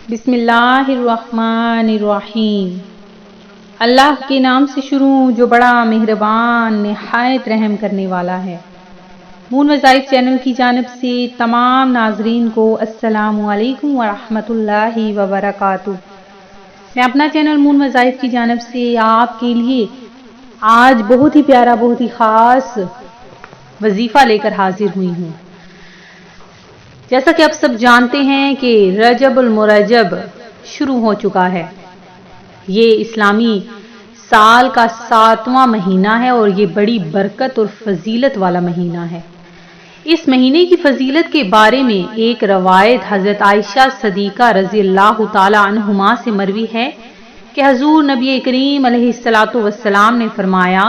بسم اللہ الرحمن الرحیم۔ اللہ کے نام سے شروع جو بڑا مہربان نہایت رحم کرنے والا ہے۔ مون وظائف چینل کی جانب سے تمام ناظرین کو السلام علیکم ورحمۃ اللہ وبرکاتہ۔ میں اپنا چینل مون وظائف کی جانب سے آپ کے لیے آج بہت ہی پیارا، بہت ہی خاص وظیفہ لے کر حاضر ہوئی ہوں۔ جیسا کہ آپ سب جانتے ہیں کہ رجب المرجب شروع ہو چکا ہے۔ یہ اسلامی سال کا 7واں مہینہ ہے اور یہ بڑی برکت اور فضیلت والا مہینہ ہے۔ اس مہینے کی فضیلت کے بارے میں ایک روایت حضرت عائشہ صدیقہ رضی اللہ تعالی عنہما سے مروی ہے کہ حضور نبی کریم علیہ الصلوۃ والسلام نے فرمایا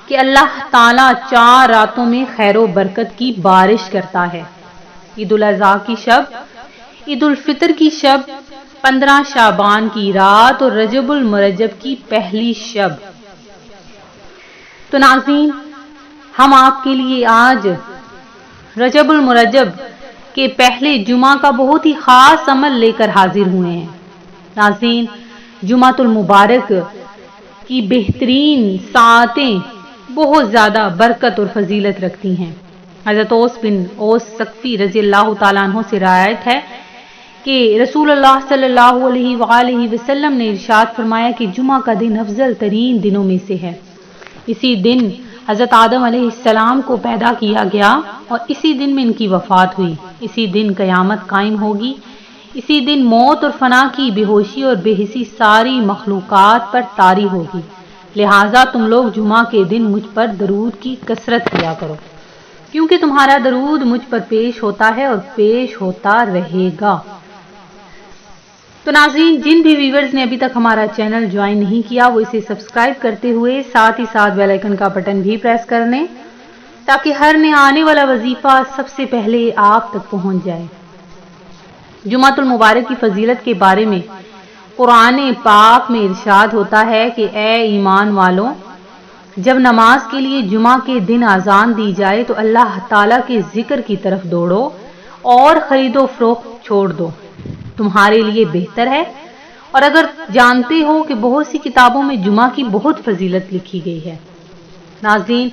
کہ اللہ تعالیٰ 4 راتوں میں خیر و برکت کی بارش کرتا ہے: عید الاضحیٰ کی شب، عید الفطر کی شب، 15 شعبان کی رات اور رجب المرجب کی پہلی شب۔ تو ناظرین، ہم آپ کے لیے آج رجب المرجب کے پہلے جمعہ کا بہت ہی خاص عمل لے کر حاضر ہوئے ہیں۔ ناظرین، جمعۃ المبارک کی بہترین ساعتیں بہت زیادہ برکت اور فضیلت رکھتی ہیں۔ حضرت اوس بن اوس ثقفی رضی اللہ تعالیٰ عنہ سے روایت ہے کہ رسول اللہ صلی اللہ علیہ وآلہ وسلم نے ارشاد فرمایا کہ جمعہ کا دن افضل ترین دنوں میں سے ہے۔ اسی دن حضرت آدم علیہ السلام کو پیدا کیا گیا اور اسی دن میں ان کی وفات ہوئی۔ اسی دن قیامت قائم ہوگی۔ اسی دن موت اور فنا کی بے ہوشی اور بے حسی ساری مخلوقات پر طاری ہوگی۔ لہٰذا تم لوگ جمعہ کے دن مجھ پر درود کی کثرت کیا کرو، کیونکہ تمہارا درود مجھ پر پیش ہوتا ہے اور پیش ہوتا رہے گا۔ تو ناظرین، جن بھی ویورز نے ابھی تک ہمارا چینل جوائن نہیں کیا وہ اسے سبسکرائب کرتے ہوئے ساتھ ہی ساتھ بیل آئیکن کا بٹن بھی پریس کر لیں تاکہ ہر نیا آنے والا وظیفہ سب سے پہلے آپ تک پہنچ جائے۔ جمعۃ المبارک کی فضیلت کے بارے میں قرآن پاک میں ارشاد ہوتا ہے کہ اے ایمان والوں، جب نماز کے لیے جمعہ کے دن اذان دی جائے تو اللہ تعالیٰ کے ذکر کی طرف دوڑو اور خرید و فروخت چھوڑ دو، تمہارے لیے بہتر ہے۔ اور اگر جانتے ہو کہ بہت سی کتابوں میں جمعہ کی بہت فضیلت لکھی گئی ہے۔ ناظرین،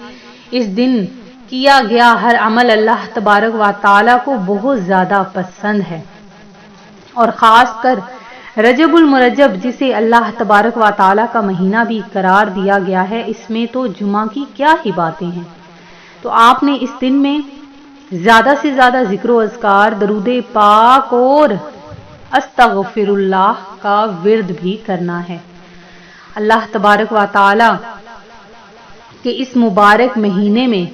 اس دن کیا گیا ہر عمل اللہ تبارک و تعالیٰ کو بہت زیادہ پسند ہے، اور خاص کر رجب المرجب جسے اللہ تبارک و تعالیٰ کا مہینہ بھی قرار دیا گیا ہے، اس میں تو جمعہ کی کیا ہی باتیں ہیں۔ تو آپ نے اس دن میں زیادہ سے زیادہ ذکر و اذکار، درود پاک اور استغفر اللہ کا ورد بھی کرنا ہے۔ اللہ تبارک و تعالیٰ کے اس مبارک مہینے میں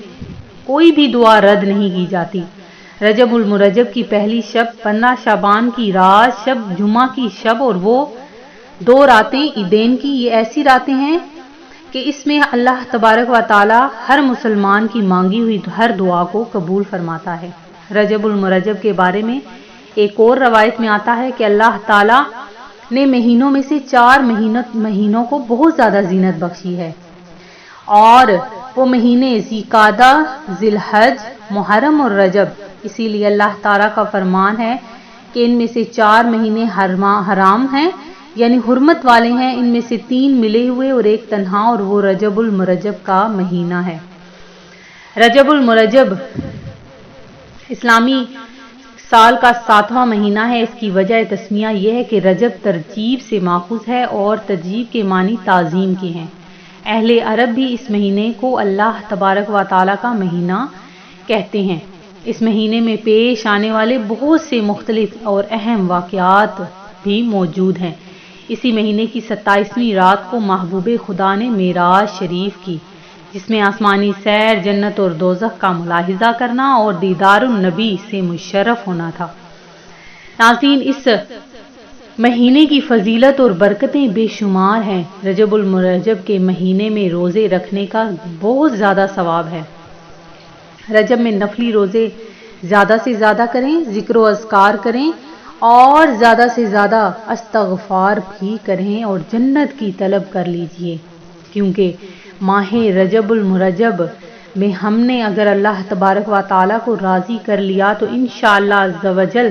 کوئی بھی دعا رد نہیں کی جاتی۔ رجب المرجب کی پہلی شب، 15 شعبان کی رات، شب جمعہ کی شب اور وہ 2 راتیں عیدین کی، یہ ایسی راتیں ہیں کہ اس میں اللہ تبارک و تعالی ہر مسلمان کی مانگی ہوئی ہر دعا کو قبول فرماتا ہے۔ رجب المرجب کے بارے میں ایک اور روایت میں آتا ہے کہ اللہ تعالی نے مہینوں میں سے 4 مہینوں کو بہت زیادہ زینت بخشی ہے، اور وہ مہینے ذی-قعدہ، ذی الحج، محرم اور رجب۔ اسی لیے اللہ تعالیٰ کا فرمان ہے کہ ان میں سے 4 مہینے حرام ہیں، یعنی حرمت والے ہیں، ان میں سے 3 ملے ہوئے اور ایک تنہا، اور وہ رجب المرجب کا مہینہ ہے۔ رجب المرجب اسلامی سال کا 7واں مہینہ ہے۔ اس کی وجہ تسمیہ یہ ہے کہ رجب ترجیب سے ماخوذ ہے اور ترجیب کے معنی تعظیم کے ہیں۔ اہل عرب بھی اس مہینے کو اللہ تبارک و تعالیٰ کا مہینہ کہتے ہیں۔ اس مہینے میں پیش آنے والے بہت سے مختلف اور اہم واقعات بھی موجود ہیں۔ اسی مہینے کی 27ویں رات کو محبوب خدا نے معراج شریف کی، جس میں آسمانی سیر، جنت اور دوزخ کا ملاحظہ کرنا اور دیدار النبی سے مشرف ہونا تھا۔ ناظرین، اس مہینے کی فضیلت اور برکتیں بے شمار ہیں۔ رجب المرجب کے مہینے میں روزے رکھنے کا بہت زیادہ ثواب ہے۔ رجب میں نفلی روزے زیادہ سے زیادہ کریں، ذکر و اذکار کریں اور زیادہ سے زیادہ استغفار بھی کریں اور جنت کی طلب کر لیجئے، کیونکہ ماہ رجب المرجب میں ہم نے اگر اللہ تبارک و تعالیٰ کو راضی کر لیا تو انشاءاللہ عز و جل